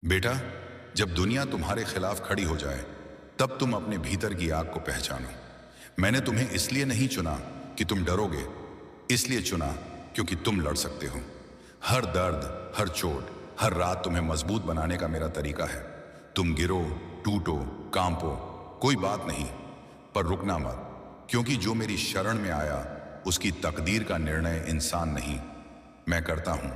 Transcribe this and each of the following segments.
बेटा, जब दुनिया तुम्हारे खिलाफ खड़ी हो जाए, तब तुम अपने भीतर की आग को पहचानो। मैंने तुम्हें इसलिए नहीं चुना कि तुम डरोगे, इसलिए चुना क्योंकि तुम लड़ सकते हो। हर दर्द, हर चोट, हर रात तुम्हें मजबूत बनाने का मेरा तरीका है। तुम गिरो, टूटो, कांपो, कोई बात नहीं, पर रुकना मत, क्योंकि जो मेरी शरण में आया, उसकी तकदीर का निर्णय इंसान नहीं, मैं करता हूं।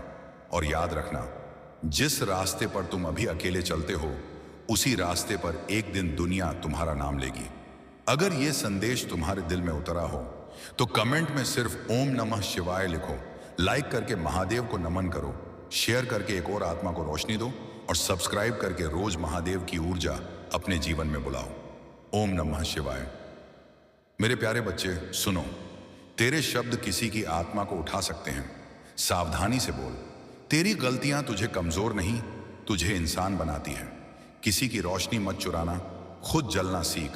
और याद रखना, जिस रास्ते पर तुम अभी अकेले चलते हो, उसी रास्ते पर एक दिन दुनिया तुम्हारा नाम लेगी। अगर यह संदेश तुम्हारे दिल में उतरा हो, तो कमेंट में सिर्फ ओम नमः शिवाय लिखो, लाइक करके महादेव को नमन करो, शेयर करके एक और आत्मा को रोशनी दो, और सब्सक्राइब करके रोज महादेव की ऊर्जा अपने जीवन में बुलाओ। ओम नमः शिवाय। मेरे प्यारे बच्चे, सुनो, तेरे शब्द किसी की आत्मा को उठा सकते हैं। सावधानी से बोल। तेरी गलतियां तुझे कमजोर नहीं, तुझे इंसान बनाती है। किसी की रोशनी मत चुराना, खुद जलना सीख।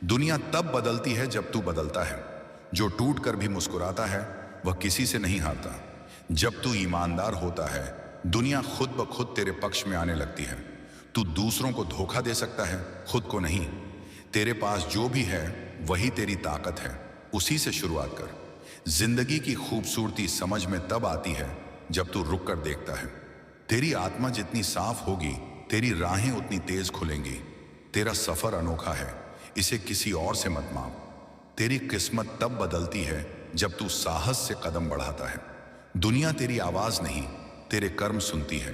दुनिया तब बदलती है जब तू बदलता है। जो टूट कर भी मुस्कुराता है, वह किसी से नहीं हारता। जब तू ईमानदार होता है, दुनिया खुद ब खुद तेरे पक्ष में आने लगती है। तू दूसरों को धोखा दे सकता है, खुद को नहीं। तेरे पास जो भी है, वही तेरी ताकत है, उसी से शुरुआत कर। जिंदगी की खूबसूरती समझ में तब आती है जब तू रुक कर देखता है। तेरी आत्मा जितनी साफ होगी, तेरी राहें उतनी तेज खुलेंगी। तेरा सफर अनोखा है, इसे किसी और से मत माप। तेरी किस्मत तब बदलती है जब तू साहस से कदम बढ़ाता है। दुनिया तेरी आवाज नहीं, तेरे कर्म सुनती है।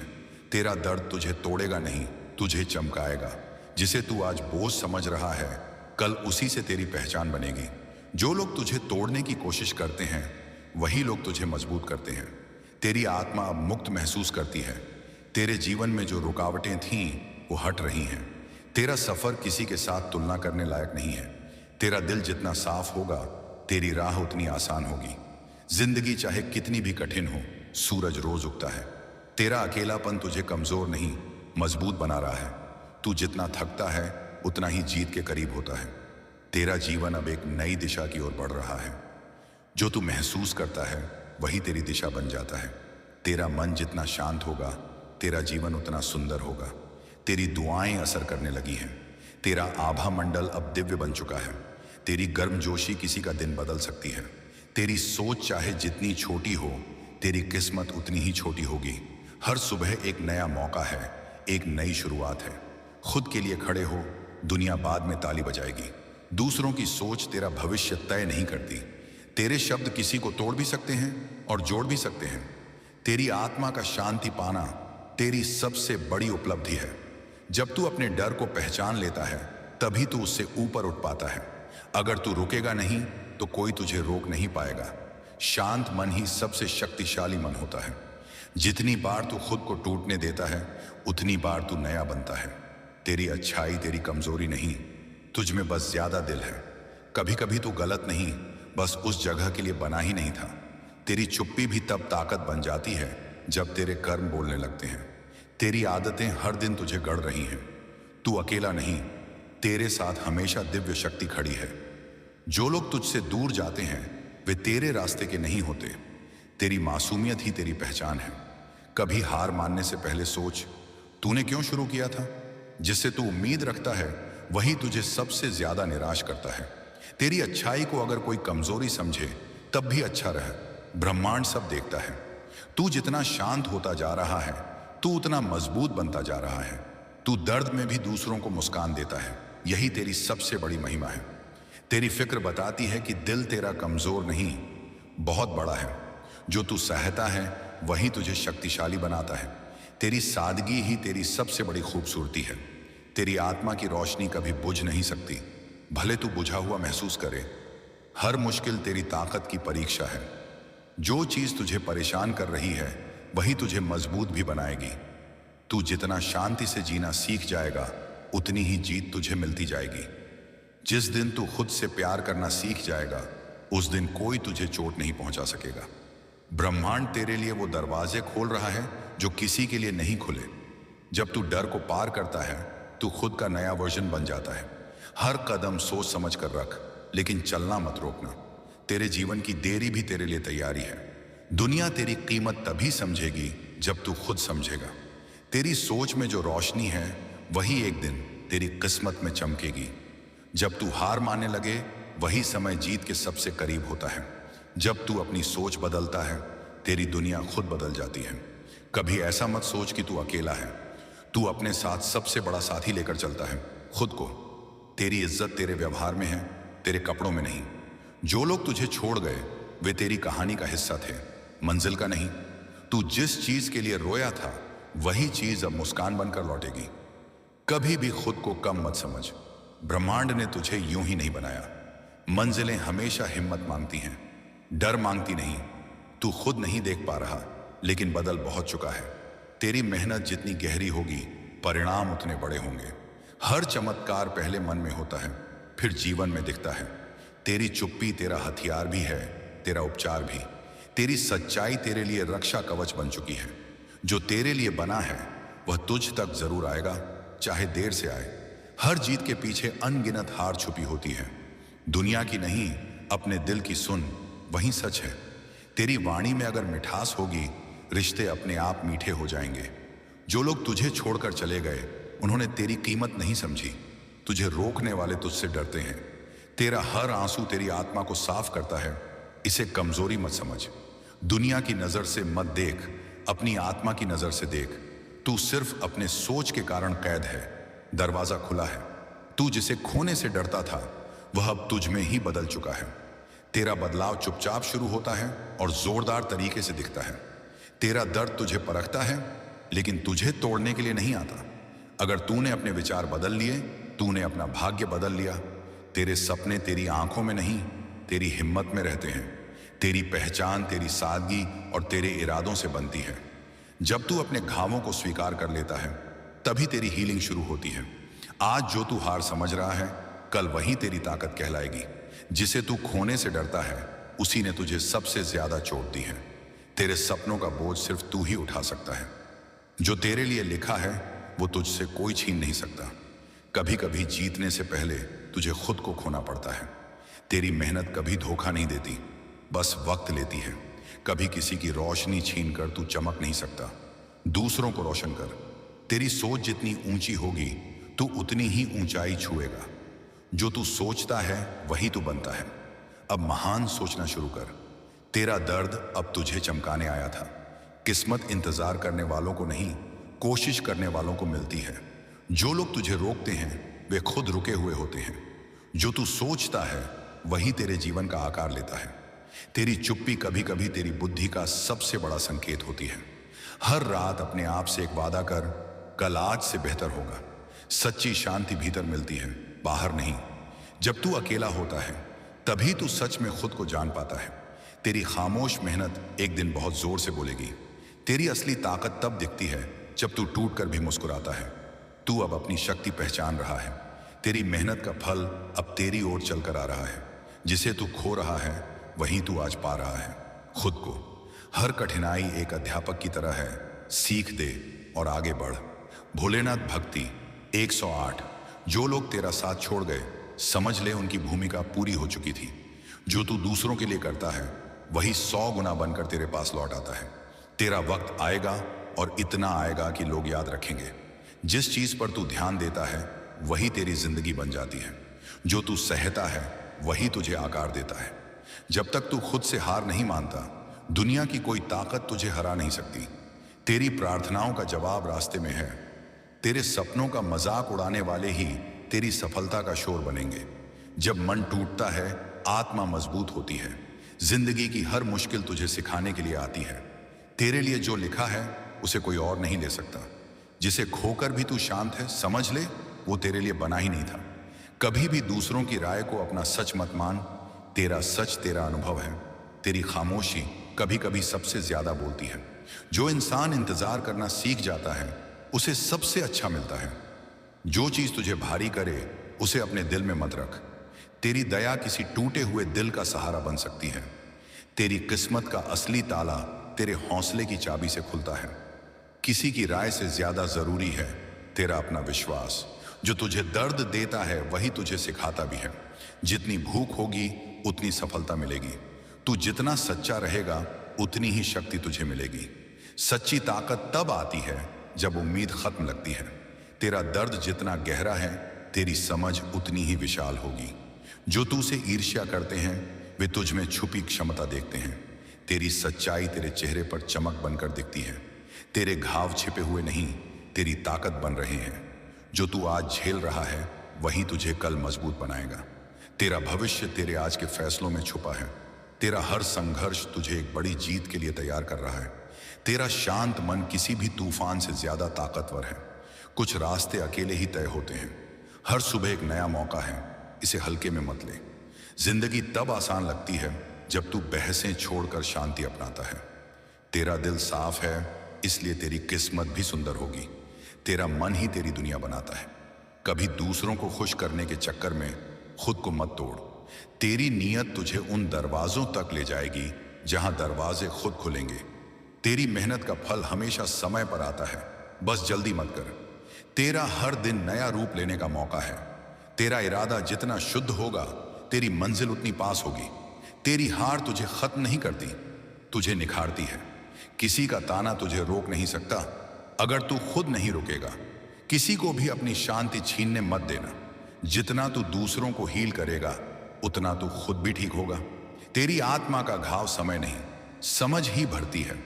तेरा दर्द तुझे तोड़ेगा नहीं, तुझे चमकाएगा। जिसे तू आज बोझ समझ रहा है, कल उसी से तेरी पहचान बनेगी। जो लोग तुझे तोड़ने की कोशिश करते हैं, वही लोग तुझे मजबूत करते हैं। तेरी आत्मा अब मुक्त महसूस करती है। तेरे जीवन में जो रुकावटें थीं, वो हट रही हैं। तेरा सफर किसी के साथ तुलना करने लायक नहीं है। तेरा दिल जितना साफ होगा, तेरी राह उतनी आसान होगी। जिंदगी चाहे कितनी भी कठिन हो, सूरज रोज उगता है। तेरा अकेलापन तुझे कमजोर नहीं, मजबूत बना रहा है। तू जितना थकता है, उतना ही जीत के करीब होता है। तेरा जीवन अब एक नई दिशा की ओर बढ़ रहा है। जो तू महसूस करता है, वही तेरी दिशा बन जाता है। तेरा मन जितना शांत होगा, तेरा जीवन उतना सुंदर होगा। तेरी दुआएं असर करने लगी हैं। तेरा आभा मंडल अब दिव्य बन चुका है। तेरी गर्मजोशी किसी का दिन बदल सकती है। तेरी सोच चाहे जितनी छोटी हो, तेरी किस्मत उतनी ही छोटी होगी। हर सुबह एक नया मौका है, एक नई शुरुआत है। खुद के लिए खड़े हो, दुनिया बाद में ताली बजाएगी। दूसरों की सोच तेरा भविष्य तय नहीं करती। तेरे शब्द किसी को तोड़ भी सकते हैं और जोड़ भी सकते हैं। तेरी आत्मा का शांति पाना तेरी सबसे बड़ी उपलब्धि है। जब तू अपने डर को पहचान लेता है, तभी तू उससे ऊपर उठ पाता है। अगर तू रुकेगा नहीं, तो कोई तुझे रोक नहीं पाएगा। शांत मन ही सबसे शक्तिशाली मन होता है। जितनी बार तू खुद को टूटने देता है, उतनी बार तू नया बनता है। तेरी अच्छाई तेरी कमजोरी नहीं, तुझ में बस ज्यादा दिल है। कभी कभी तू गलत नहीं, बस उस जगह के लिए बना ही नहीं था। तेरी चुप्पी भी तब ताकत बन जाती है जब तेरे कर्म बोलने लगते हैं। तेरी आदतें हर दिन तुझे गढ़ रही हैं। तू अकेला नहीं, तेरे साथ हमेशा दिव्य शक्ति खड़ी है। जो लोग तुझसे दूर जाते हैं, वे तेरे रास्ते के नहीं होते। तेरी मासूमियत ही तेरी पहचान है। कभी हार मानने से पहले सोच, तूने क्यों शुरू किया था? जिससे तू उम्मीद रखता है, वही तुझे सबसे ज्यादा निराश करता है। तेरी अच्छाई को अगर कोई कमजोरी समझे, तब भी अच्छा रह। ब्रह्मांड सब देखता है। तू जितना शांत होता जा रहा है, तू उतना मजबूत बनता जा रहा है। तू दर्द में भी दूसरों को मुस्कान देता है। यही तेरी सबसे बड़ी महिमा है। तेरी फिक्र बताती है कि दिल तेरा कमजोर नहीं, बहुत बड़ा है। जो तू सहता है, वही तुझे शक्तिशाली बनाता है। तेरी सादगी ही तेरी सबसे बड़ी खूबसूरती है। तेरी आत्मा की रोशनी कभी बुझ नहीं सकती, भले तू बुझा हुआ महसूस करे। हर मुश्किल तेरी ताकत की परीक्षा है। जो चीज तुझे परेशान कर रही है, वही तुझे मजबूत भी बनाएगी। तू जितना शांति से जीना सीख जाएगा, उतनी ही जीत तुझे मिलती जाएगी। जिस दिन तू खुद से प्यार करना सीख जाएगा, उस दिन कोई तुझे चोट नहीं पहुंचा सकेगा। ब्रह्मांड तेरे लिए वो दरवाजे खोल रहा है जो किसी के लिए नहीं खुले। जब तू डर को पार करता है, तू खुद का नया वर्जन बन जाता है। हर कदम सोच समझ कर रख, लेकिन चलना मत रोकना। तेरे जीवन की देरी भी तेरे लिए तैयारी है। दुनिया तेरी कीमत तभी समझेगी जब तू खुद समझेगा। तेरी सोच में जो रोशनी है वही एक दिन तेरी किस्मत में चमकेगी। जब तू हार मानने लगे वही समय जीत के सबसे करीब होता है। जब तू अपनी सोच बदलता है तेरी दुनिया खुद बदल जाती है। कभी ऐसा मत सोच कि तू अकेला है। तू अपने साथ सबसे बड़ा साथी लेकर चलता है, खुद को। तेरी इज्जत तेरे व्यवहार में है, तेरे कपड़ों में नहीं। जो लोग तुझे छोड़ गए वे तेरी कहानी का हिस्सा थे, मंजिल का नहीं। तू जिस चीज के लिए रोया था वही चीज अब मुस्कान बनकर लौटेगी। कभी भी खुद को कम मत समझ। ब्रह्मांड ने तुझे यूं ही नहीं बनाया। मंजिलें हमेशा हिम्मत मांगती हैं, डर मांगती नहीं। तू खुद नहीं देख पा रहा लेकिन बदल बहुत चुका है। तेरी मेहनत जितनी गहरी होगी परिणाम उतने बड़े होंगे। हर चमत्कार पहले मन में होता है फिर जीवन में दिखता है। तेरी चुप्पी तेरा हथियार भी है, तेरा उपचार भी। तेरी सच्चाई तेरे लिए रक्षा कवच बन चुकी है। जो तेरे लिए बना है वह तुझ तक जरूर आएगा, चाहे देर से आए। हर जीत के पीछे अनगिनत हार छुपी होती है। दुनिया की नहीं, अपने दिल की सुन, वही सच है। तेरी वाणी में अगर मिठास होगी रिश्ते अपने आप मीठे हो जाएंगे। जो लोग तुझे छोड़कर चले गए उन्होंने तेरी कीमत नहीं समझी। तुझे रोकने वाले तुझसे डरते हैं। तेरा हर आंसू तेरी आत्मा को साफ करता है, इसे कमजोरी मत समझ। दुनिया की नजर से मत देख, अपनी आत्मा की नजर से देख। तू सिर्फ अपने सोच के कारण कैद है, दरवाजा खुला है। तू जिसे खोने से डरता था वह अब तुझ में ही बदल चुका है। तेरा बदलाव चुपचाप शुरू होता है और जोरदार तरीके से दिखता है। तेरा दर्द तुझे परखता है लेकिन तुझे तोड़ने के लिए नहीं आता। अगर तूने अपने विचार बदल लिए, तूने अपना भाग्य बदल लिया। तेरे सपने तेरी आंखों में नहीं, तेरी हिम्मत में रहते हैं। तेरी पहचान तेरी सादगी और तेरे इरादों से बनती है। जब तू अपने घावों को स्वीकार कर लेता है तभी तेरी हीलिंग शुरू होती है। आज जो तू हार समझ रहा है कल वही तेरी ताकत कहलाएगी। जिसे तू खोने से डरता है उसी ने तुझे सबसे ज्यादा चोट दी है। तेरे सपनों का बोझ सिर्फ तू ही उठा सकता है। जो तेरे लिए लिखा है वो तुझसे कोई छीन नहीं सकता। कभी कभी जीतने से पहले तुझे खुद को खोना पड़ता है। तेरी मेहनत कभी धोखा नहीं देती, बस वक्त लेती है। कभी किसी की रोशनी छीन कर तू चमक नहीं सकता। दूसरों को रोशन कर। तेरी सोच जितनी ऊंची होगी तू उतनी ही ऊंचाई छुएगा। जो तू सोचता है वही तू बनता है। अब महान सोचना शुरू कर। तेरा दर्द अब तुझे चमकाने आया था। किस्मत इंतजार करने वालों को नहीं, कोशिश करने वालों को मिलती है। जो लोग तुझे रोकते हैं वे खुद रुके हुए होते हैं। जो तू सोचता है वही तेरे जीवन का आकार लेता है। तेरी चुप्पी कभी कभी तेरी बुद्धि का सबसे बड़ा संकेत होती है। हर रात अपने आप से एक वादा कर, कल आज से बेहतर होगा। सच्ची शांति भीतर मिलती है, बाहर नहीं। जब तू अकेला होता है तभी तू सच में खुद को जान पाता है। तेरी खामोश मेहनत एक दिन बहुत जोर से बोलेगी। तेरी असली ताकत तब दिखती है जब तू टूट कर भी मुस्कुराता है। तू अब अपनी शक्ति पहचान रहा है। तेरी मेहनत का फल अब तेरी ओर चलकर आ रहा है। जिसे तू खो रहा है वहीं तू आज पा रहा है, खुद को। हर कठिनाई एक अध्यापक की तरह है, सीख दे और आगे बढ़। भोलेनाथ भक्ति 108। जो लोग तेरा साथ छोड़ गए समझ ले उनकी भूमिका पूरी हो चुकी थी। जो तू दूसरों के लिए करता है वही 100 गुना बनकर तेरे पास लौट आता है। तेरा वक्त आएगा और इतना आएगा कि लोग याद रखेंगे। जिस चीज पर तू ध्यान देता है वही तेरी जिंदगी बन जाती है। जो तू सहता है वही तुझे आकार देता है। जब तक तू खुद से हार नहीं मानता दुनिया की कोई ताकत तुझे हरा नहीं सकती। तेरी प्रार्थनाओं का जवाब रास्ते में है। तेरे सपनों का मजाक उड़ाने वाले ही तेरी सफलता का शोर बनेंगे। जब मन टूटता है आत्मा मजबूत होती है। जिंदगी की हर मुश्किल तुझे सिखाने के लिए आती है। तेरे लिए जो लिखा है उसे कोई और नहीं ले सकता। जिसे खोकर भी तू शांत है, समझ ले वो तेरे लिए बना ही नहीं था। कभी भी दूसरों की राय को अपना सच मत मान। तेरा सच तेरा अनुभव है। तेरी खामोशी कभी कभी सबसे ज्यादा बोलती है। जो इंसान इंतजार करना सीख जाता है उसे सबसे अच्छा मिलता है। जो चीज तुझे भारी करे उसे अपने दिल में मत रख। तेरी दया किसी टूटे हुए दिल का सहारा बन सकती है। तेरी किस्मत का असली ताला तेरे हौसले की चाबी से खुलता है। किसी की राय से ज्यादा जरूरी है तेरा अपना विश्वास। जो तुझे दर्द देता है वही तुझे सिखाता भी है। जितनी भूख होगी उतनी सफलता मिलेगी। तू जितना सच्चा रहेगा उतनी ही शक्ति तुझे मिलेगी। सच्ची ताकत तब आती है जब उम्मीद खत्म लगती है। तेरा दर्द जितना गहरा है, तेरी समझ उतनी ही विशाल होगी। जो तू से ईर्ष्या करते हैं वे तुझ में छुपी क्षमता देखते हैं। तेरी सच्चाई तेरे चेहरे पर चमक बनकर दिखती है। तेरे घाव छिपे हुए नहीं, तेरी ताकत बन रहे हैं। जो तू आज झेल रहा है वही तुझे कल मजबूत बनाएगा। तेरा भविष्य तेरे आज के फैसलों में छुपा है। तेरा हर संघर्ष तुझे एक बड़ी जीत के लिए तैयार कर रहा है। तेरा शांत मन किसी भी तूफान से ज्यादा ताकतवर है। कुछ रास्ते अकेले ही तय होते हैं। हर सुबह एक नया मौका है, इसे हल्के में मत ले। जिंदगी तब आसान लगती है जब तू बहसें छोड़कर शांति अपनाता है। तेरा दिल साफ है, इसलिए तेरी किस्मत भी सुंदर होगी। तेरा मन ही तेरी दुनिया बनाता है। कभी दूसरों को खुश करने के चक्कर में खुद को मत तोड़। तेरी नीयत तुझे उन दरवाजों तक ले जाएगी जहां दरवाजे खुद खुलेंगे। तेरी मेहनत का फल हमेशा समय पर आता है, बस जल्दी मत कर। तेरा हर दिन नया रूप लेने का मौका है। तेरा इरादा जितना शुद्ध होगा, तेरी मंजिल उतनी पास होगी। तेरी हार तुझे खत्म नहीं करती, तुझे निखारती है। किसी का ताना तुझे रोक नहीं सकता अगर तू खुद नहीं रुकेगा। किसी को भी अपनी शांति छीनने मत देना। जितना तू दूसरों को हील करेगा, उतना तू खुद भी ठीक होगा। तेरी आत्मा का घाव समय नहीं, समझ ही भरती है।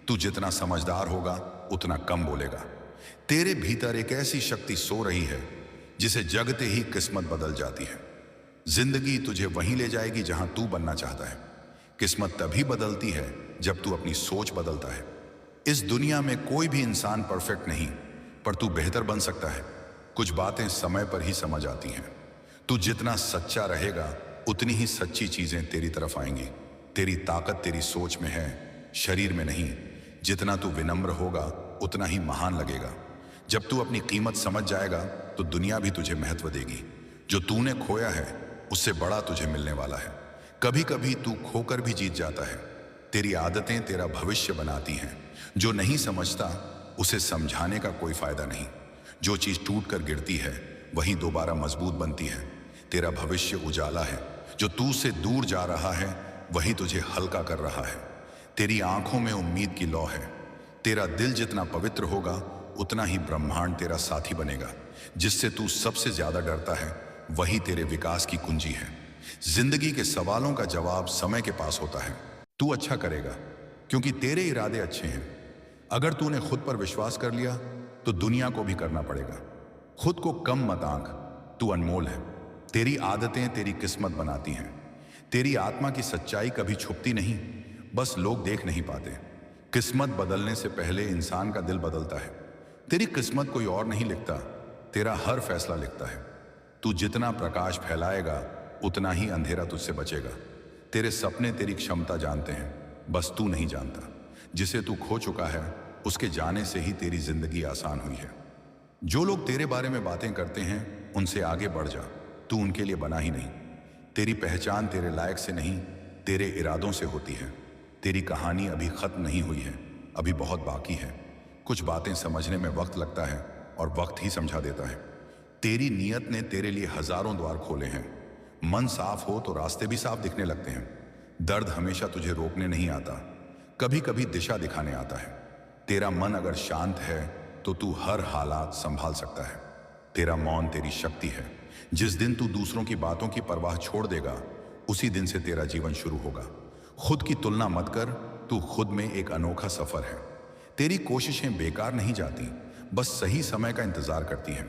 तू जितना समझदार होगा, उतना कम बोलेगा। तेरे भीतर एक ऐसी शक्ति सो रही है जिसे जगते ही किस्मत बदल जाती है। जिंदगी तुझे वहीं ले जाएगी जहां तू बनना चाहता है। किस्मत तभी बदलती है जब तू अपनी सोच बदलता है। इस दुनिया में कोई भी इंसान परफेक्ट नहीं, पर तू बेहतर बन सकता है। कुछ बातें समय पर ही समझ आती हैं। तू जितना सच्चा रहेगा, उतनी ही सच्ची चीजें तेरी तरफ आएंगी। तेरी ताकत तेरी सोच में है, शरीर में नहीं। जितना तू विनम्र होगा, उतना ही महान लगेगा। जब तू अपनी कीमत समझ जाएगा तो दुनिया भी तुझे महत्व देगी। जो तूने खोया है उससे बड़ा तुझे मिलने वाला है। कभी कभी तू खोकर भी जीत जाता है। तेरी आदतें तेरा भविष्य बनाती हैं। जो नहीं समझता उसे समझाने का कोई फायदा नहीं। जो चीज टूट कर गिरती है वही दोबारा मजबूत बनती है। तेरा भविष्य उजाला है। जो तू से दूर जा रहा है वही तुझे हल्का कर रहा है। तेरी आंखों में उम्मीद की लौ है। तेरा दिल जितना पवित्र होगा, उतना ही ब्रह्मांड तेरा साथी बनेगा। जिससे तू सबसे ज्यादा डरता है वही तेरे विकास की कुंजी है। जिंदगी के सवालों का जवाब समय के पास होता है। तू अच्छा करेगा क्योंकि तेरे इरादे अच्छे हैं। अगर तूने खुद पर विश्वास कर लिया तो दुनिया को भी करना पड़ेगा। खुद को कम मत आंक, तू अनमोल है। तेरी आदतें तेरी किस्मत बनाती हैं। तेरी आत्मा की सच्चाई कभी छुपती नहीं, बस लोग देख नहीं पाते। किस्मत बदलने से पहले इंसान का दिल बदलता है। तेरी किस्मत कोई और नहीं लिखता, तेरा हर फैसला लिखता है। तू जितना प्रकाश फैलाएगा, उतना ही अंधेरा तुझसे बचेगा। तेरे सपने तेरी क्षमता जानते हैं, बस तू नहीं जानता। जिसे तू खो चुका है, उसके जाने से ही तेरी जिंदगी आसान हुई है। जो लोग तेरे बारे में बातें करते हैं, उनसे आगे बढ़ जा। तू उनके लिए बना ही नहीं। तेरी पहचान तेरे लायक से नहीं, तेरे इरादों से होती है। तेरी कहानी अभी खत्म नहीं हुई है, अभी बहुत बाकी है। कुछ बातें समझने में वक्त लगता है और वक्त ही समझा देता है। तेरी नीयत ने तेरे लिए हजारों द्वार खोले हैं। मन साफ हो तो रास्ते भी साफ दिखने लगते हैं। दर्द हमेशा तुझे रोकने नहीं आता, कभी कभी दिशा दिखाने आता है। तेरा मन अगर शांत है तो तू हर हालात संभाल सकता है। तेरा मौन तेरी शक्ति है। जिस दिन तू दूसरों की बातों की परवाह छोड़ देगा, उसी दिन से तेरा जीवन शुरू होगा। खुद की तुलना मत कर, तू खुद में एक अनोखा सफर है। तेरी कोशिशें बेकार नहीं जाती, बस सही समय का इंतजार करती हैं।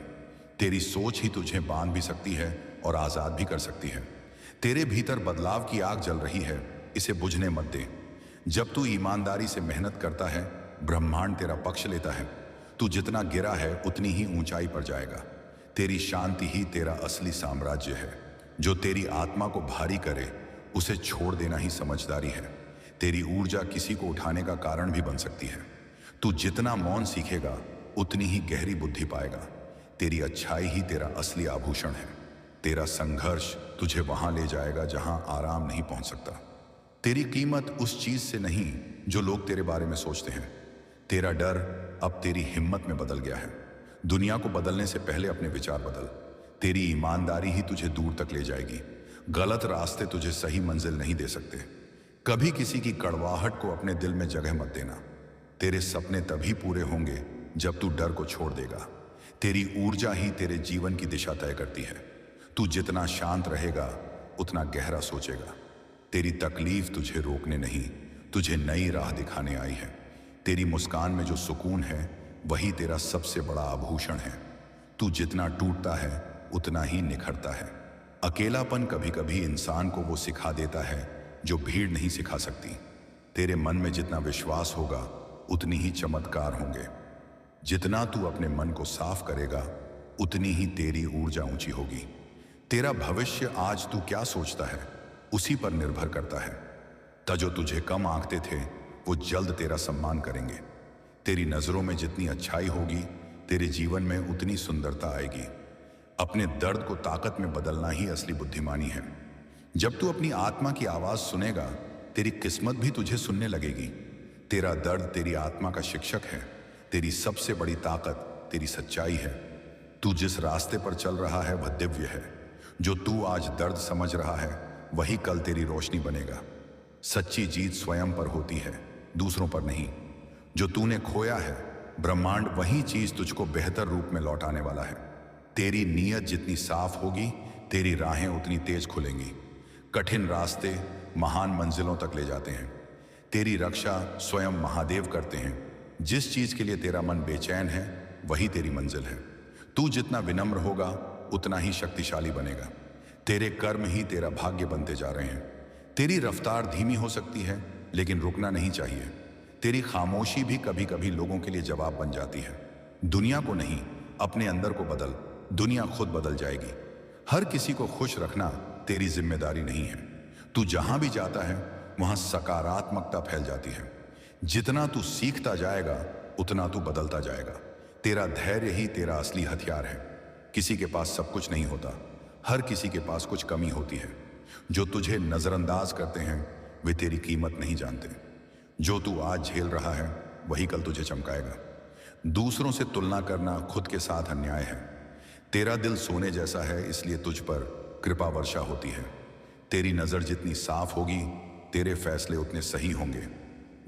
तेरी सोच ही तुझे बांध भी सकती है और आजाद भी कर सकती है। तेरे भीतर बदलाव की आग जल रही है, इसे बुझने मत दे। जब तू ईमानदारी से मेहनत करता है, ब्रह्मांड तेरा पक्ष लेता है। तू जितना गिरा है उतनी ही ऊंचाई पर जाएगा। तेरी शांति ही तेरा असली साम्राज्य है। जो तेरी आत्मा को भारी करे, उसे छोड़ देना ही समझदारी है। तेरी ऊर्जा किसी को उठाने का कारण भी बन सकती है। तू जितना मौन सीखेगा, उतनी ही गहरी बुद्धि पाएगा। तेरी अच्छाई ही तेरा असली आभूषण है। तेरा संघर्ष तुझे वहां ले जाएगा जहां आराम नहीं पहुंच सकता। तेरी कीमत उस चीज से नहीं जो लोग तेरे बारे में सोचते हैं। तेरा डर अब तेरी हिम्मत में बदल गया है। दुनिया को बदलने से पहले अपने विचार बदल। तेरी ईमानदारी ही तुझे दूर तक ले जाएगी। गलत रास्ते तुझे सही मंजिल नहीं दे सकते। कभी किसी की कड़वाहट को अपने दिल में जगह मत देना। तेरे सपने तभी पूरे होंगे जब तू डर को छोड़ देगा। तेरी ऊर्जा ही तेरे जीवन की दिशा तय करती है। तू जितना शांत रहेगा उतना गहरा सोचेगा। तेरी तकलीफ तुझे रोकने नहीं, तुझे नई राह दिखाने आई है। तेरी मुस्कान में जो सुकून है वही तेरा सबसे बड़ा आभूषण है। तू जितना टूटता है उतना ही निखरता है। अकेलापन कभी कभी इंसान को वो सिखा देता है जो भीड़ नहीं सिखा सकती। तेरे मन में जितना विश्वास होगा उतनी ही चमत्कार होंगे। जितना तू अपने मन को साफ करेगा उतनी ही तेरी ऊर्जा ऊंची होगी। तेरा भविष्य आज तू क्या सोचता है उसी पर निर्भर करता है। जो तुझे कम आंकते थे वो जल्द तेरा सम्मान करेंगे। तेरी नजरों में जितनी अच्छाई होगी तेरे जीवन में उतनी सुंदरता आएगी। अपने दर्द को ताकत में बदलना ही असली बुद्धिमानी है। जब तू अपनी आत्मा की आवाज सुनेगा तेरी किस्मत भी तुझे सुनने लगेगी। तेरा दर्द तेरी आत्मा का शिक्षक है। तेरी सबसे बड़ी ताकत तेरी सच्चाई है। तू जिस रास्ते पर चल रहा है वह दिव्य है। जो तू आज दर्द समझ रहा है वही कल तेरी रोशनी बनेगा। सच्ची जीत स्वयं पर होती है, दूसरों पर नहीं। जो तूने खोया है ब्रह्मांड वही चीज तुझको बेहतर रूप में लौटाने वाला है। तेरी नीयत जितनी साफ होगी तेरी राहें उतनी तेज खुलेंगी। कठिन रास्ते महान मंजिलों तक ले जाते हैं। तेरी रक्षा स्वयं महादेव करते हैं। जिस चीज के लिए तेरा मन बेचैन है वही तेरी मंजिल है। तू जितना विनम्र होगा उतना ही शक्तिशाली बनेगा। तेरे कर्म ही तेरा भाग्य बनते जा रहे हैं। तेरी रफ्तार धीमी हो सकती है लेकिन रुकना नहीं चाहिए। तेरी खामोशी भी कभी कभी लोगों के लिए जवाब बन जाती है। दुनिया को नहीं, अपने अंदर को बदल, दुनिया खुद बदल जाएगी। हर किसी को खुश रखना तेरी जिम्मेदारी नहीं है। तू जहां भी जाता है वहां सकारात्मकता फैल जाती है। जितना तू सीखता जाएगा उतना तू बदलता जाएगा। तेरा धैर्य ही तेरा असली हथियार है। किसी के पास सब कुछ नहीं होता, हर किसी के पास कुछ कमी होती है। जो तुझे नजरअंदाज करते हैं वे तेरी कीमत नहीं जानते। जो तू आज झेल रहा है वही कल तुझे चमकाएगा। दूसरों से तुलना करना खुद के साथ अन्याय है। तेरा दिल सोने जैसा है इसलिए तुझ पर कृपा वर्षा होती है। तेरी नजर जितनी साफ होगी तेरे फैसले उतने सही होंगे।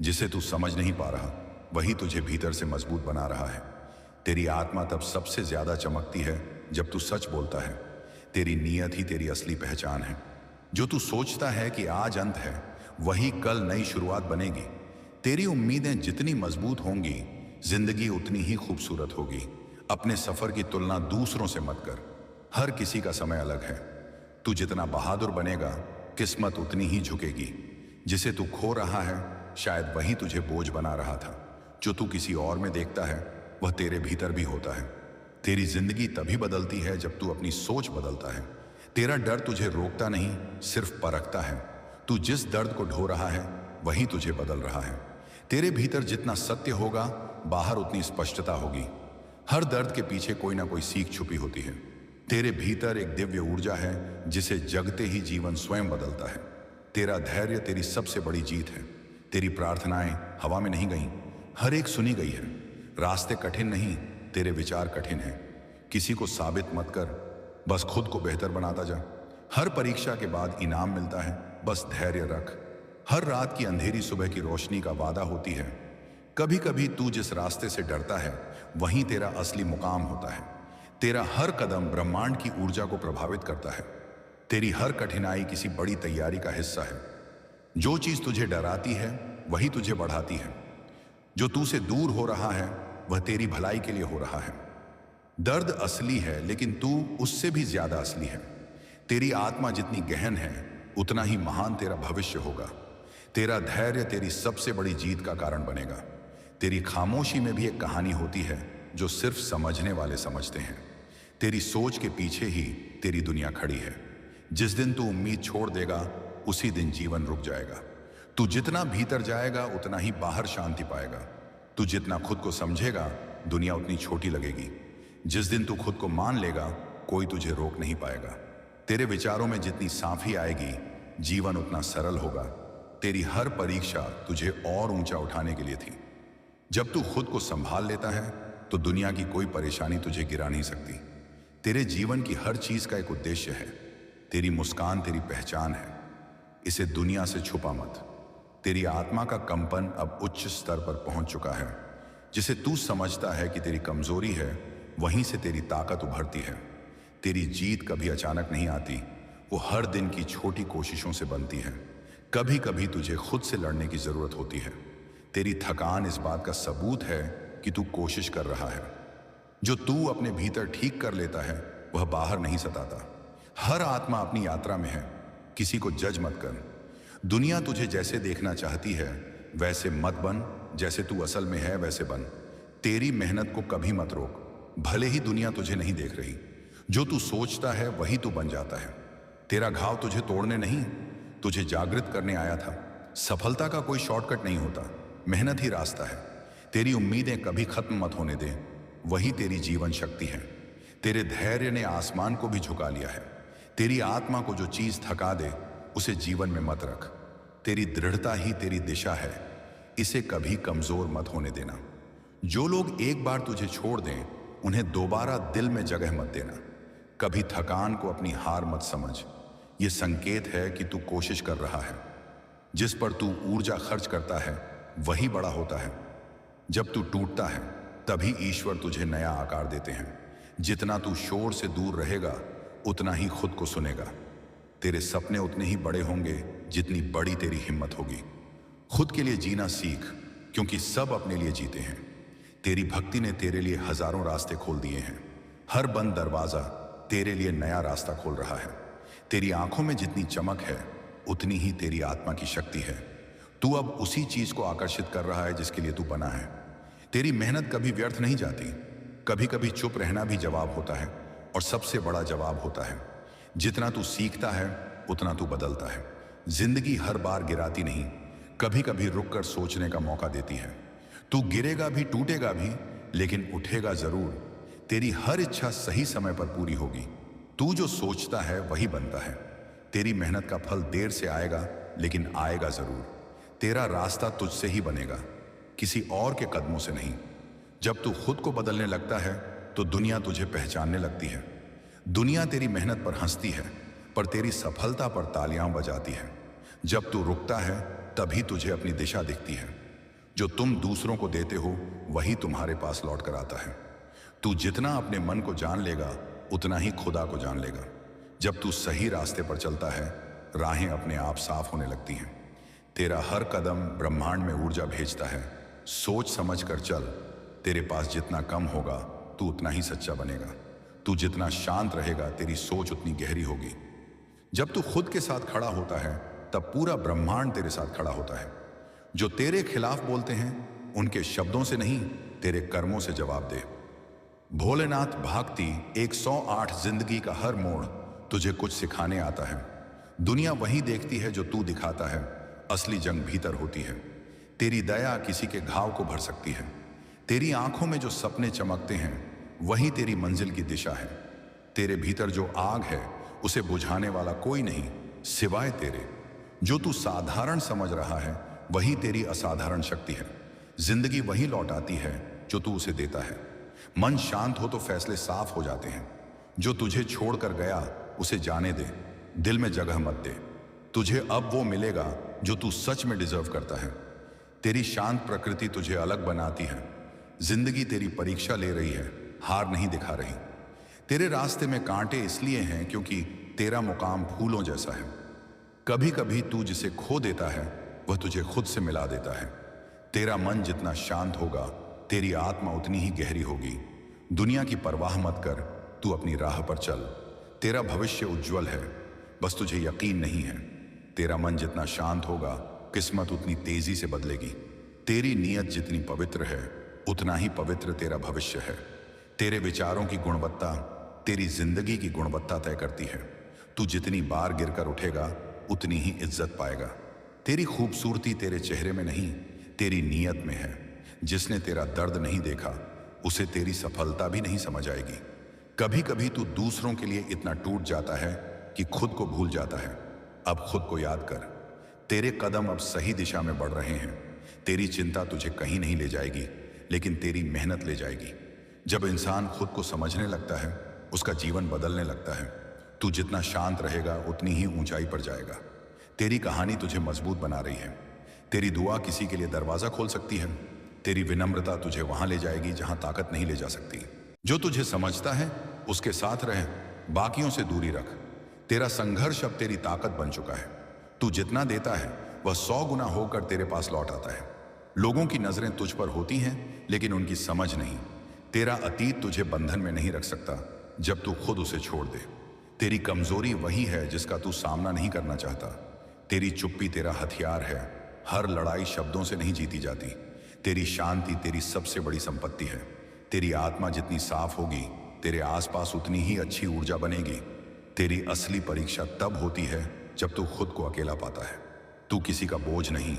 जिसे तू समझ नहीं पा रहा वही तुझे भीतर से मजबूत बना रहा है। तेरी आत्मा तब सबसे ज्यादा चमकती है जब तू सच बोलता है। तेरी नीयत ही तेरी असली पहचान है। जो तू सोचता है कि आज अंत है वही कल नई शुरुआत बनेगी। तेरी उम्मीदें जितनी मजबूत होंगी जिंदगी उतनी ही खूबसूरत होगी। अपने सफर की तुलना दूसरों से मत कर। हर किसी का समय अलग है। तू जितना बहादुर बनेगा किस्मत उतनी ही झुकेगी। जिसे तू खो रहा है शायद वही तुझे बोझ बना रहा था। जो तू किसी और में देखता है वह तेरे भीतर भी होता है। तेरी जिंदगी तभी बदलती है जब तू अपनी सोच बदलता है। तेरा डर तुझे रोकता नहीं, सिर्फ परखता है। तू जिस दर्द को ढो रहा है वही तुझे बदल रहा है। तेरे भीतर जितना सत्य होगा बाहर उतनी स्पष्टता होगी। हर दर्द के पीछे कोई ना कोई सीख छुपी होती है। तेरे भीतर एक दिव्य ऊर्जा है जिसे जगते ही जीवन स्वयं बदलता है। तेरा धैर्य तेरी सबसे बड़ी जीत है। तेरी प्रार्थनाएं हवा में नहीं गईं, हर एक सुनी गई है। रास्ते कठिन नहीं, तेरे विचार कठिन हैं। किसी को साबित मत कर, बस खुद को बेहतर बनाता जा। हर परीक्षा के बाद इनाम मिलता है, बस धैर्य रख। हर रात की अंधेरी सुबह की रोशनी का वादा होती है। कभी कभी तू जिस रास्ते से डरता है वहीं तेरा असली मुकाम होता है। तेरा हर कदम ब्रह्मांड की ऊर्जा को प्रभावित करता है। तेरी हर कठिनाई किसी बड़ी तैयारी का हिस्सा है। जो चीज तुझे डराती है वही तुझे बढ़ाती है। जो तू से दूर हो रहा है वह तेरी भलाई के लिए हो रहा है। दर्द असली है लेकिन तू उससे भी ज्यादा असली है। तेरी आत्मा जितनी गहन है उतना ही महान तेरा भविष्य होगा। तेरा धैर्य तेरी सबसे बड़ी जीत का कारण बनेगा। तेरी खामोशी में भी एक कहानी होती है जो सिर्फ समझने वाले समझते हैं। तेरी सोच के पीछे ही तेरी दुनिया खड़ी है। जिस दिन तू उम्मीद छोड़ देगा उसी दिन जीवन रुक जाएगा। तू जितना भीतर जाएगा उतना ही बाहर शांति पाएगा। तू जितना खुद को समझेगा दुनिया उतनी छोटी लगेगी। जिस दिन तू खुद को मान लेगा कोई तुझे रोक नहीं पाएगा। तेरे विचारों में जितनी साफी आएगी जीवन उतना सरल होगा। तेरी हर परीक्षा तुझे और ऊंचा उठाने के लिए थी। जब तू खुद को संभाल लेता है तो दुनिया की कोई परेशानी तुझे गिरा नहीं सकती। तेरे जीवन की हर चीज का एक उद्देश्य है। तेरी मुस्कान तेरी पहचान है, इसे दुनिया से छुपा मत। तेरी आत्मा का कंपन अब उच्च स्तर पर पहुंच चुका है। जिसे तू समझता है कि तेरी कमजोरी है, वहीं से तेरी ताकत उभरती है। तेरी जीत कभी अचानक नहीं आती, वो हर दिन की छोटी कोशिशों से बनती है। कभी कभी तुझे खुद से लड़ने की जरूरत होती है। तेरी थकान इस बात का सबूत है कि तू कोशिश कर रहा है। जो तू अपने भीतर ठीक कर लेता है, वह बाहर नहीं सताता। हर आत्मा अपनी यात्रा में है, किसी को जज मत कर। दुनिया तुझे जैसे देखना चाहती है वैसे मत बन, जैसे तू असल में है वैसे बन। तेरी मेहनत को कभी मत रोक, भले ही दुनिया तुझे नहीं देख रही। जो तू सोचता है वही तू बन जाता है। तेरा घाव तुझे तोड़ने नहीं, तुझे जागृत करने आया था। सफलता का कोई शॉर्टकट नहीं होता, मेहनत ही रास्ता है। तेरी उम्मीदें कभी खत्म मत होने दे, वही तेरी जीवन शक्ति है। तेरे धैर्य ने आसमान को भी झुका लिया है। तेरी आत्मा को जो चीज थका दे, उसे जीवन में मत रख। तेरी दृढ़ता ही तेरी दिशा है, इसे कभी कमजोर मत होने देना। जो लोग एक बार तुझे छोड़ दें, उन्हें दोबारा दिल में जगह मत देना। कभी थकान को अपनी हार मत समझ, यह संकेत है कि तू कोशिश कर रहा है। जिस पर तू ऊर्जा खर्च करता है वही बड़ा होता है। जब तू टूटता है तभी ईश्वर तुझे नया आकार देते हैं। जितना तू शोर से दूर रहेगा, उतना ही खुद को सुनेगा। तेरे सपने उतने ही बड़े होंगे जितनी बड़ी तेरी हिम्मत होगी। खुद के लिए जीना सीख, क्योंकि सब अपने लिए जीते हैं। तेरी भक्ति ने तेरे लिए हजारों रास्ते खोल दिए हैं। हर बंद दरवाजा तेरे लिए नया रास्ता खोल रहा है। तेरी आंखों में जितनी चमक है, उतनी ही तेरी आत्मा की शक्ति है। तू अब उसी चीज को आकर्षित कर रहा है जिसके लिए तू बना है। तेरी मेहनत कभी व्यर्थ नहीं जाती। कभी कभी चुप रहना भी जवाब होता है, और सबसे बड़ा जवाब होता है। जितना तू सीखता है, उतना तू बदलता है। जिंदगी हर बार गिराती नहीं, कभी कभी रुककर सोचने का मौका देती है। तू गिरेगा भी, टूटेगा भी, लेकिन उठेगा जरूर। तेरी हर इच्छा सही समय पर पूरी होगी। तू जो सोचता है वही बनता है। तेरी मेहनत का फल देर से आएगा, लेकिन आएगा जरूर। तेरा रास्ता तुझसे ही बनेगा, किसी और के कदमों से नहीं। जब तू खुद को बदलने लगता है तो दुनिया तुझे पहचानने लगती है। दुनिया तेरी मेहनत पर हंसती है, पर तेरी सफलता पर तालियां बजाती है। जब तू रुकता है तभी तुझे अपनी दिशा दिखती है। जो तुम दूसरों को देते हो वही तुम्हारे पास लौट कर आता है। तू जितना अपने मन को जान लेगा, उतना ही खुदा को जान लेगा। जब तू सही रास्ते पर चलता है, राहें अपने आप साफ होने लगती हैं। तेरा हर कदम ब्रह्मांड में ऊर्जा भेजता है। सोच समझ कर चल। तेरे पास जितना कम होगा, तू उतना ही सच्चा बनेगा। तू जितना शांत रहेगा, तेरी सोच उतनी गहरी होगी। जब तू खुद के साथ खड़ा होता है, तब पूरा ब्रह्मांड तेरे साथ खड़ा होता है। जो तेरे खिलाफ बोलते हैं, उनके शब्दों से नहीं, तेरे कर्मों से जवाब दे। भोलेनाथ भागती 108 जिंदगी का हर मोड़ तुझे कुछ सिखाने आता है। दुनिया वही देखती है जो तू दिखाता है, असली जंग भीतर होती है। तेरी दया किसी के घाव को भर सकती है। तेरी आंखों में जो सपने चमकते हैं, वही तेरी मंजिल की दिशा है। तेरे भीतर जो आग है, उसे बुझाने वाला कोई नहीं सिवाय तेरे। जो तू साधारण समझ रहा है, वही तेरी असाधारण शक्ति है। जिंदगी वही लौटाती है जो तू उसे देता है। मन शांत हो तो फैसले साफ हो जाते हैं। जो तुझे छोड़कर गया, उसे जाने दे, दिल में जगह मत दे। तुझे अब वो मिलेगा जो तू सच में डिजर्व करता है। तेरी शांत प्रकृति तुझे अलग बनाती है। जिंदगी तेरी परीक्षा ले रही है, हार नहीं दिखा रही। तेरे रास्ते में कांटे इसलिए हैं क्योंकि तेरा मुकाम फूलों जैसा है। कभी कभी तू जिसे खो देता है, वह तुझे खुद से मिला देता है। तेरा मन जितना शांत होगा, तेरी आत्मा उतनी ही गहरी होगी। दुनिया की परवाह मत कर, तू अपनी राह पर चल। तेरा भविष्य उज्जवल है, बस तुझे यकीन नहीं है। तेरा मन जितना शांत होगा, किस्मत उतनी तेजी से बदलेगी। तेरी नीयत जितनी पवित्र है, उतना ही पवित्र तेरा भविष्य है। तेरे विचारों की गुणवत्ता तेरी जिंदगी की गुणवत्ता तय करती है। तू जितनी बार गिरकर उठेगा, उतनी ही इज्जत पाएगा। तेरी खूबसूरती तेरे चेहरे में नहीं, तेरी नीयत में है। जिसने तेरा दर्द नहीं देखा, उसे तेरी सफलता भी नहीं समझ आएगी। कभी कभी तू दूसरों के लिए इतना टूट जाता है कि खुद को भूल जाता है। अब खुद को याद कर, तेरे कदम अब सही दिशा में बढ़ रहे हैं। तेरी चिंता तुझे कहीं नहीं ले जाएगी, लेकिन तेरी मेहनत ले जाएगी। जब इंसान खुद को समझने लगता है, उसका जीवन बदलने लगता है। तू जितना शांत रहेगा, उतनी ही ऊंचाई पर जाएगा। तेरी कहानी तुझे मजबूत बना रही है। तेरी दुआ किसी के लिए दरवाजा खोल सकती है। तेरी विनम्रता तुझे वहां ले जाएगी जहां ताकत नहीं ले जा सकती। जो तुझे समझता है उसके साथ रह, बाकियों से दूरी रख। तेरा संघर्ष अब तेरी ताकत बन चुका है। तू जितना देता है वह 100 गुना होकर तेरे पास लौट आता है। लोगों की नजरें तुझ पर होती हैं, लेकिन उनकी समझ नहीं। तेरा अतीत तुझे बंधन में नहीं रख सकता जब तू खुद उसे छोड़ दे। तेरी कमजोरी वही है जिसका तू सामना नहीं करना चाहता। तेरी चुप्पी तेरा हथियार है। हर लड़ाई शब्दों से नहीं जीती जाती। तेरी शांति तेरी सबसे बड़ी संपत्ति है। तेरी आत्मा जितनी साफ होगी, तेरे आसपास उतनी ही अच्छी ऊर्जा बनेगी। तेरी असली परीक्षा तब होती है जब तू खुद को अकेला पाता है। तू किसी का बोझ नहीं,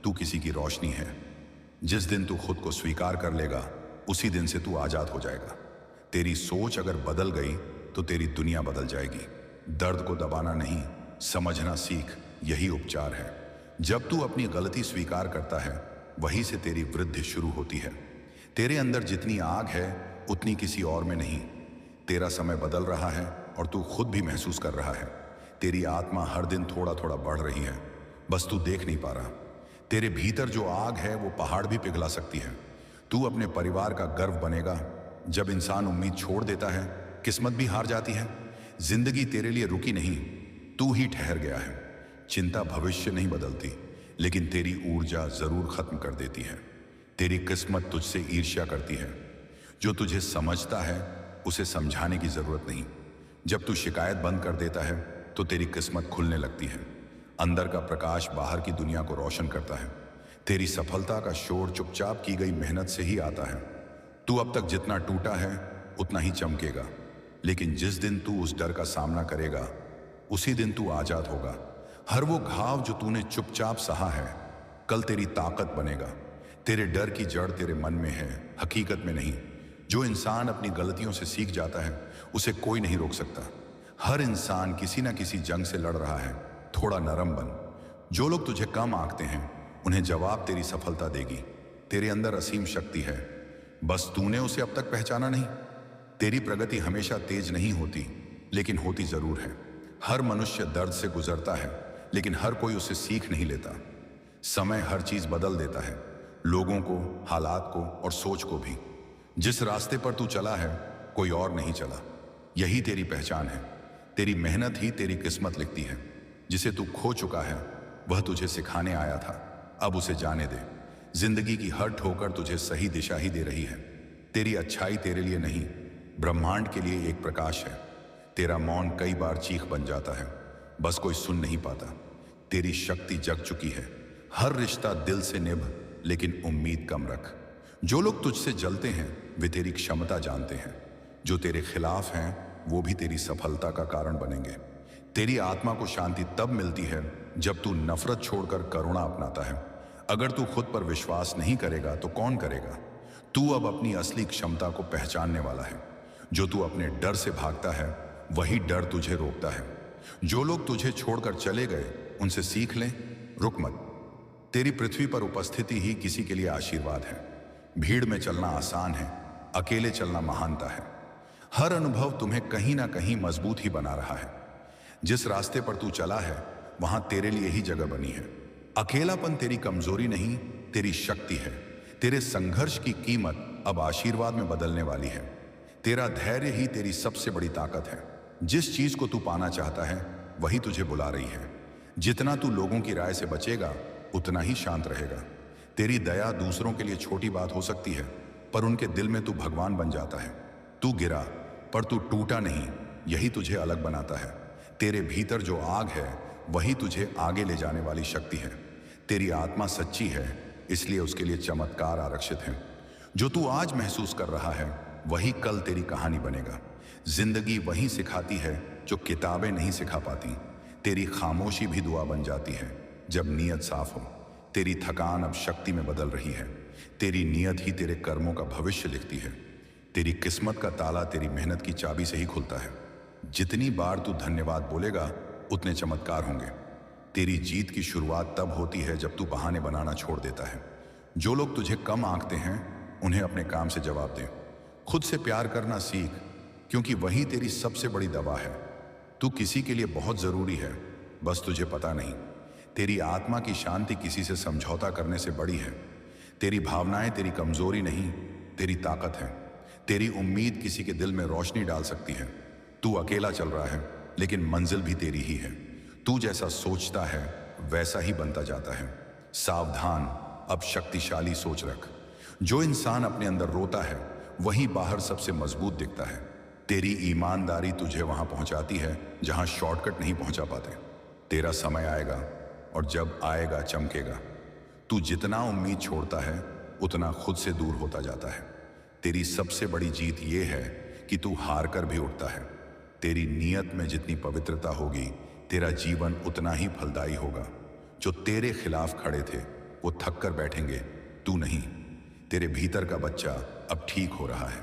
तू किसी की रोशनी है। जिस दिन तू खुद को स्वीकार कर लेगा, उसी दिन से तू आजाद हो जाएगा। तेरी सोच अगर बदल गई तो तेरी दुनिया बदल जाएगी। दर्द को दबाना नहीं, समझना सीख, यही उपचार है। जब तू अपनी गलती स्वीकार करता है, वहीं से तेरी वृद्धि शुरू होती है। तेरे अंदर जितनी आग है उतनी किसी और में नहीं। तेरा समय बदल रहा है और तू खुद भी महसूस कर रहा है। तेरी आत्मा हर दिन थोड़ा थोड़ा बढ़ रही है, बस तू देख नहीं पा रहा। तेरे भीतर जो आग है वो पहाड़ भी पिघला सकती है। तू अपने परिवार का गर्व बनेगा। जब इंसान उम्मीद छोड़ देता है, किस्मत भी हार जाती है। जिंदगी तेरे लिए रुकी नहीं, तू ही ठहर गया है। चिंता भविष्य नहीं बदलती, लेकिन तेरी ऊर्जा जरूर खत्म कर देती है। तेरी किस्मत तुझसे ईर्ष्या करती है। जो तुझे समझता है उसे समझाने की जरूरत नहीं। जब तू शिकायत बंद कर देता है तो तेरी किस्मत खुलने लगती है। अंदर का प्रकाश बाहर की दुनिया को रोशन करता है। तेरी सफलता का शोर चुपचाप की गई मेहनत से ही आता है। तू अब तक जितना टूटा है उतना ही चमकेगा, लेकिन जिस दिन तू उस डर का सामना करेगा, उसी दिन तू आजाद होगा। हर वो घाव जो तूने चुपचाप सहा है, कल तेरी ताकत बनेगा। तेरे डर की जड़ तेरे मन में है, हकीकत में नहीं। जो इंसान अपनी गलतियों से सीख जाता है, उसे कोई नहीं रोक सकता। हर इंसान किसी ना किसी जंग से लड़ रहा है। थोड़ा नरम बन। जो लोग तुझे कम आंकते हैं, उन्हें जवाब तेरी सफलता देगी। तेरे अंदर असीम शक्ति है, बस तूने उसे अब तक पहचाना नहीं। तेरी प्रगति हमेशा तेज नहीं होती, लेकिन होती जरूर है। हर मनुष्य दर्द से गुजरता है, लेकिन हर कोई उसे सीख नहीं लेता। समय हर चीज बदल देता है, लोगों को, हालात को और सोच को भी। जिस रास्ते पर तू चला है, कोई और नहीं चला। यही तेरी पहचान है। तेरी मेहनत ही तेरी किस्मत लिखती है। जिसे तू खो चुका है, वह तुझे सिखाने आया था। अब उसे जाने दे। जिंदगी की हर ठोकर तुझे सही दिशा ही दे रही है। तेरी अच्छाई तेरे लिए नहीं, ब्रह्मांड के लिए एक प्रकाश है। तेरा मौन कई बार चीख बन जाता है, बस कोई सुन नहीं पाता। तेरी शक्ति जग चुकी है। हर रिश्ता दिल से निभ, लेकिन उम्मीद कम रख। जो लोग तुझसे जलते हैं, वे तेरी क्षमता जानते हैं। जो तेरे खिलाफ हैं, वो भी तेरी सफलता का कारण बनेंगे। तेरी आत्मा को शांति तब मिलती है जब तू नफरत छोड़कर करुणा अपनाता है। अगर तू खुद पर विश्वास नहीं करेगा तो कौन करेगा? तू अब अपनी असली क्षमता को पहचानने वाला है। जो तू अपने डर से भागता है, वही डर तुझे रोकता है। जो लोग तुझे छोड़कर चले गए, उनसे सीख लें, रुक मत। तेरी पृथ्वी पर उपस्थिति ही किसी के लिए आशीर्वाद है। भीड़ में चलना आसान है, अकेले चलना महानता है। हर अनुभव तुम्हें कहीं ना कहीं मजबूत ही बना रहा है। जिस रास्ते पर तू चला है, वहां तेरे लिए ही जगह बनी है। अकेलापन तेरी कमजोरी नहीं, तेरी शक्ति है। तेरे संघर्ष की कीमत अब आशीर्वाद में बदलने वाली है। तेरा धैर्य ही तेरी सबसे बड़ी ताकत है। जिस चीज को तू पाना चाहता है, वही तुझे बुला रही है। जितना तू लोगों की राय से बचेगा, उतना ही शांत रहेगा। तेरी दया दूसरों के लिए छोटी बात हो सकती है, पर उनके दिल में तू भगवान बन जाता है। तू गिरा, पर तू टूटा नहीं, यही तुझे अलग बनाता है। तेरे भीतर जो आग है, वही तुझे आगे ले जाने वाली शक्ति है। तेरी आत्मा सच्ची है, इसलिए उसके लिए चमत्कार आरक्षित है। जो तू आज महसूस कर रहा है, वही कल तेरी कहानी बनेगा। जिंदगी वही सिखाती है जो किताबें नहीं सिखा पाती। तेरी खामोशी भी दुआ बन जाती है जब नीयत साफ हो। तेरी थकान अब शक्ति में बदल रही है। तेरी नीयत ही तेरे कर्मों का भविष्य लिखती है। तेरी किस्मत का ताला तेरी मेहनत की चाबी से ही खुलता है। जितनी बार तू धन्यवाद बोलेगा, उतने चमत्कार होंगे। तेरी जीत की शुरुआत तब होती है जब तू बहाने बनाना छोड़ देता है। जो लोग तुझे कम आंकते हैं, उन्हें अपने काम से जवाब दे। खुद से प्यार करना सीख, क्योंकि वही तेरी सबसे बड़ी दवा है। तू किसी के लिए बहुत जरूरी है, बस तुझे पता नहीं। तेरी आत्मा की शांति किसी से समझौता करने से बड़ी है। तेरी भावनाएं तेरी कमजोरी नहीं, तेरी ताकत है। तेरी उम्मीद किसी के दिल में रोशनी डाल सकती है। तू अकेला चल रहा है, लेकिन मंजिल भी तेरी ही है। तू जैसा सोचता है वैसा ही बनता जाता है। सावधान, अब शक्तिशाली सोच रख। जो इंसान अपने अंदर रोता है वही बाहर सबसे मजबूत दिखता है। तेरी ईमानदारी तुझे वहां पहुंचाती है जहां शॉर्टकट नहीं पहुंचा पाते। तेरा समय आएगा और जब आएगा चमकेगा। तू जितना उम्मीद छोड़ता है उतना खुद से दूर होता जाता है। तेरी सबसे बड़ी जीत यह है कि तू हार कर भी उठता है। तेरी नीयत में जितनी पवित्रता होगी तेरा जीवन उतना ही फलदायी होगा। जो तेरे खिलाफ खड़े थे वो थक कर बैठेंगे, तू नहीं। तेरे भीतर का बच्चा अब ठीक हो रहा है।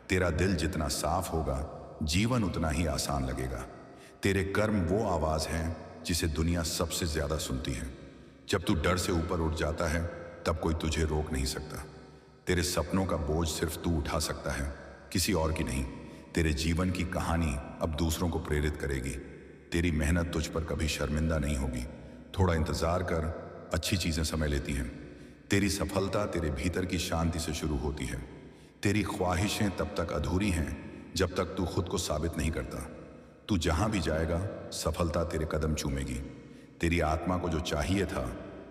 तेरा दिल जितना साफ होगा जीवन उतना ही आसान लगेगा। तेरे कर्म वो आवाज है जिसे दुनिया सबसे ज्यादा सुनती है। जब तू डर से ऊपर उठ जाता है तब कोई तुझे रोक नहीं सकता। तेरे सपनों का बोझ सिर्फ तू उठा सकता है, किसी और की नहीं। तेरे जीवन की कहानी अब दूसरों को प्रेरित करेगी। तेरी मेहनत तुझ पर कभी शर्मिंदा नहीं होगी। थोड़ा इंतजार कर, अच्छी चीजें समय लेती हैं। तेरी सफलता तेरे भीतर की शांति से शुरू होती है। तेरी ख्वाहिशें तब तक अधूरी हैं जब तक तू खुद को साबित नहीं करता। तू जहां भी जाएगा सफलता तेरे कदम चूमेगी। तेरी आत्मा को जो चाहिए था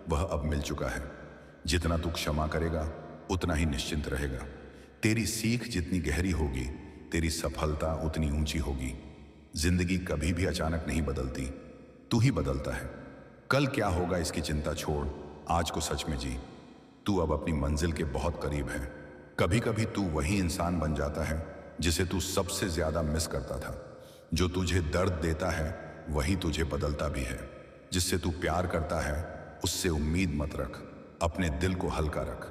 वह अब मिल चुका है। जितना तू क्षमा करेगा उतना ही निश्चिंत रहेगा। तेरी सीख जितनी गहरी होगी तेरी सफलता उतनी ऊंची होगी। जिंदगी कभी भी अचानक नहीं बदलती, तू ही बदलता है। कल क्या होगा इसकी चिंता छोड़, आज को सच में जी। तू अब अपनी मंजिल के बहुत करीब है। कभी कभी तू वही इंसान बन जाता है जिसे तू सबसे ज्यादा मिस करता था। जो तुझे दर्द देता है वही तुझे बदलता भी है। जिससे तू प्यार करता है उससे उम्मीद मत रख, अपने दिल को हल्का रख।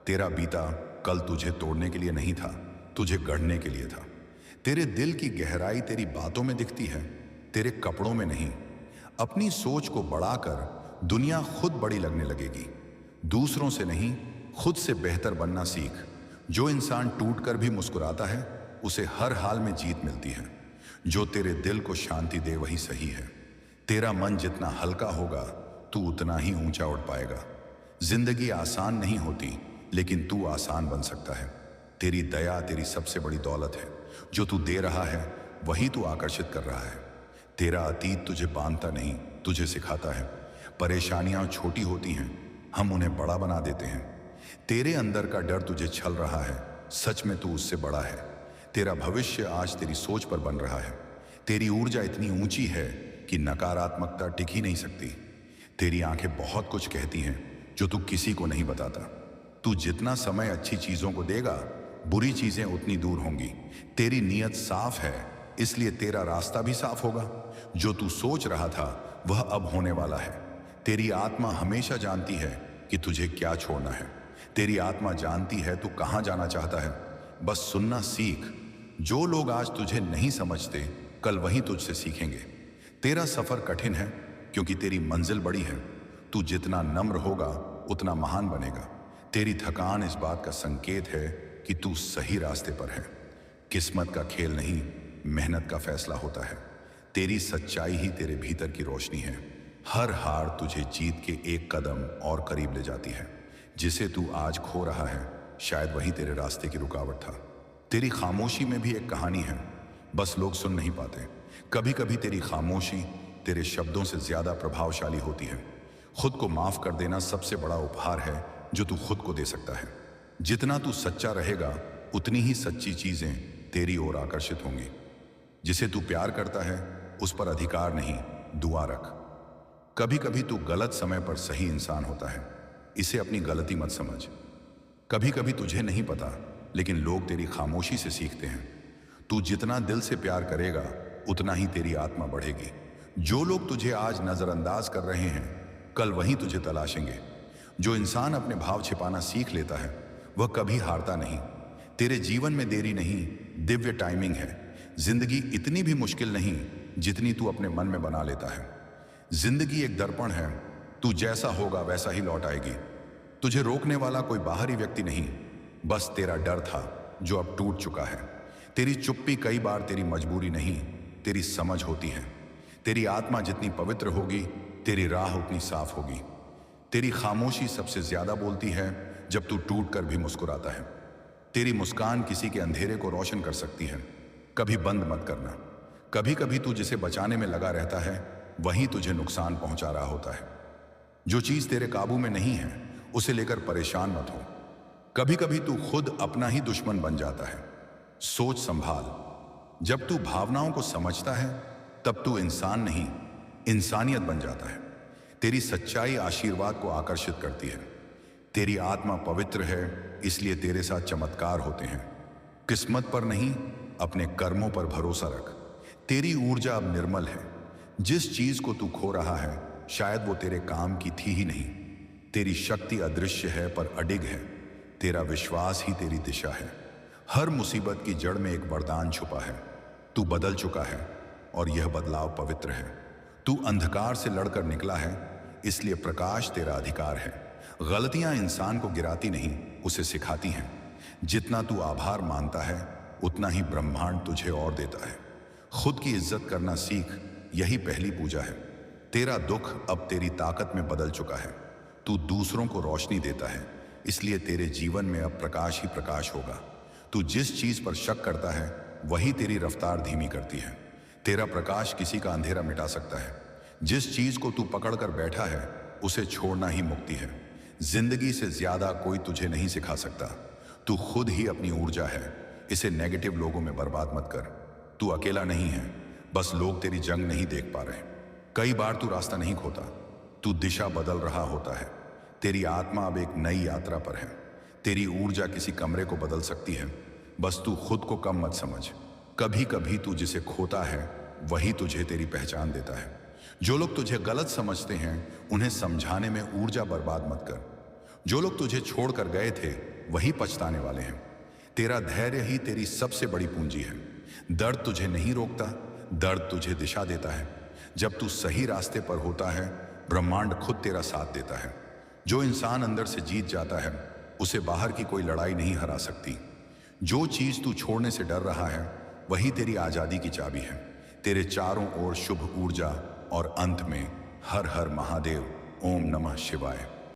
तेरा बीता कल तुझे तोड़ने के लिए नहीं था, तुझे गढ़ने के लिए था। तेरे दिल की गहराई तेरी बातों में दिखती है, तेरे कपड़ों में नहीं। अपनी सोच को बढ़ाकर दुनिया खुद बड़ी लगने लगेगी। दूसरों से नहीं, खुद से बेहतर बनना सीख। जो इंसान टूट कर भी मुस्कुराता है उसे हर हाल में जीत मिलती है। जो तेरे दिल को शांति दे वही सही है। तेरा मन जितना हल्का होगा तू उतना ही ऊंचा उठ पाएगा। जिंदगी आसान नहीं होती, लेकिन तू आसान बन सकता है। तेरी दया तेरी सबसे बड़ी दौलत है। जो तू दे रहा है वही तू आकर्षित कर रहा है। तेरा अतीत तुझे बांधता नहीं, तुझे सिखाता है। परेशानियां छोटी होती हैं, हम उन्हें बड़ा बना देते हैं। तेरे अंदर का डर तुझे छल रहा है, सच में तू उससे बड़ा है। तेरा भविष्य आज तेरी सोच पर बन रहा है। तेरी ऊर्जा इतनी ऊंची है कि नकारात्मकता टिक ही नहीं सकती। तेरी आंखें बहुत कुछ कहती हैं जो तू किसी को नहीं बताता। तू जितना समय अच्छी चीजों को देगा बुरी चीजें उतनी दूर होंगी। तेरी नीयत साफ है इसलिए तेरा रास्ता भी साफ होगा। जो तू सोच रहा था वह अब होने वाला है। तेरी आत्मा हमेशा जानती है कि तुझे क्या छोड़ना है। तेरी आत्मा जानती है तू कहां जाना चाहता है। बस सुनना सीख। जो लोग आज तुझे नहीं समझते कल वही तुझसे सीखेंगे। तेरा सफर कठिन है क्योंकि तेरी मंजिल बड़ी है। तू जितना नम्र होगा उतना महान बनेगा। तेरी थकान इस बात का संकेत है कि तू सही रास्ते पर है। किस्मत का खेल नहीं, मेहनत का फैसला होता है। तेरी सच्चाई ही तेरे भीतर की रोशनी है। हर हार तुझे जीत के एक कदम और करीब ले जाती है। जिसे तू आज खो रहा है शायद वही तेरे रास्ते की रुकावट था। तेरी खामोशी में भी एक कहानी है, बस लोग सुन नहीं पाते। कभी कभी तेरी खामोशी तेरे शब्दों से ज्यादा प्रभावशाली होती है। खुद को माफ कर देना सबसे बड़ा उपहार है जो तू खुद को दे सकता है। जितना तू सच्चा रहेगा उतनी ही सच्ची चीजें तेरी ओर आकर्षित होंगी। जिसे तू प्यार करता है उस पर अधिकार नहीं, दुआ रख। कभी कभी तू गलत समय पर सही इंसान होता है, इसे अपनी गलती मत समझ। कभी कभी तुझे नहीं पता लेकिन लोग तेरी खामोशी से सीखते हैं। तू जितना दिल से प्यार करेगा उतना ही तेरी आत्मा बढ़ेगी। जो लोग तुझे आज नजरअंदाज कर रहे हैं कल वही तुझे तलाशेंगे। जो इंसान अपने भाव छिपाना सीख लेता है वह कभी हारता नहीं। तेरे जीवन में देरी नहीं, दिव्य टाइमिंग है। जिंदगी इतनी भी मुश्किल नहीं जितनी तू अपने मन में बना लेता है। जिंदगी एक दर्पण है, तू जैसा होगा वैसा ही लौट आएगी। तुझे रोकने वाला कोई बाहरी व्यक्ति नहीं, बस तेरा डर था जो अब टूट चुका है। तेरी चुप्पी कई बार तेरी मजबूरी नहीं, तेरी समझ होती है। तेरी आत्मा जितनी पवित्र होगी तेरी राह उतनी साफ होगी। तेरी खामोशी सबसे ज्यादा बोलती है जब तू टूट कर भी मुस्कुराता है। तेरी मुस्कान किसी के अंधेरे को रोशन कर सकती है। कभी बंद मत करना। कभी कभी तू जिसे बचाने में लगा रहता है वही तुझे नुकसान पहुंचा रहा होता है। जो चीज तेरे काबू में नहीं है उसे लेकर परेशान मत हो। कभी कभी तू खुद अपना ही दुश्मन बन जाता है। सोच संभाल। जब तू भावनाओं को समझता है तब तू इंसान नहीं, इंसानियत बन जाता है। तेरी सच्चाई आशीर्वाद को आकर्षित करती है। तेरी आत्मा पवित्र है, इसलिए तेरे साथ चमत्कार होते हैं। किस्मत पर नहीं, अपने कर्मों पर भरोसा रख। तेरी ऊर्जा अब निर्मल है। जिस चीज को तू खो रहा है शायद वो तेरे काम की थी ही नहीं। तेरी शक्ति अदृश्य है पर अडिग है। तेरा विश्वास ही तेरी दिशा है। हर मुसीबत की जड़ में एक वरदान छुपा है। तू बदल चुका है और यह बदलाव पवित्र है। तू अंधकार से लड़कर निकला है, इसलिए प्रकाश तेरा अधिकार है। गलतियां इंसान को गिराती नहीं, उसे सिखाती हैं। जितना तू आभार मानता है उतना ही ब्रह्मांड तुझे और देता है। खुद की इज्जत करना सीख, यही पहली पूजा है। तेरा दुख अब तेरी ताकत में बदल चुका है। तू दूसरों को रोशनी देता है, इसलिए तेरे जीवन में अब प्रकाश ही प्रकाश होगा। तू जिस चीज पर शक करता है वही तेरी रफ्तार धीमी करती है। तेरा प्रकाश किसी का अंधेरा मिटा सकता है। जिस चीज को तू पकड़ कर बैठा है उसे छोड़ना ही मुक्ति है। जिंदगी से ज्यादा कोई तुझे नहीं सिखा सकता। तू खुद ही अपनी ऊर्जा है, इसे नेगेटिव लोगों में बर्बाद मत कर। तू अकेला नहीं है, बस लोग तेरी जंग नहीं देख पा रहे। कई बार तू रास्ता नहीं खोता, तू दिशा बदल रहा होता है। तेरी आत्मा अब एक नई यात्रा पर है। तेरी ऊर्जा किसी कमरे को बदल सकती है, बस तू खुद को कम मत समझ। कभी कभी तू जिसे खोता है वही तुझे तेरी पहचान देता है। जो लोग तुझे गलत समझते हैं उन्हें समझाने में ऊर्जा बर्बाद मत कर। जो लोग तुझे छोड़कर गए थे वही पछताने वाले हैं। तेरा धैर्य ही तेरी सबसे बड़ी पूंजी है। दर्द तुझे नहीं रोकता, दर्द तुझे दिशा देता है। जब तू सही रास्ते पर होता है ब्रह्मांड खुद तेरा साथ देता है। जो इंसान अंदर से जीत जाता है उसे बाहर की कोई लड़ाई नहीं हरा सकती। जो चीज तू छोड़ने से डर रहा है वही तेरी आजादी की चाबी है। तेरे चारों ओर शुभ ऊर्जा और अंत में हर हर महादेव, ओम नमः शिवाय।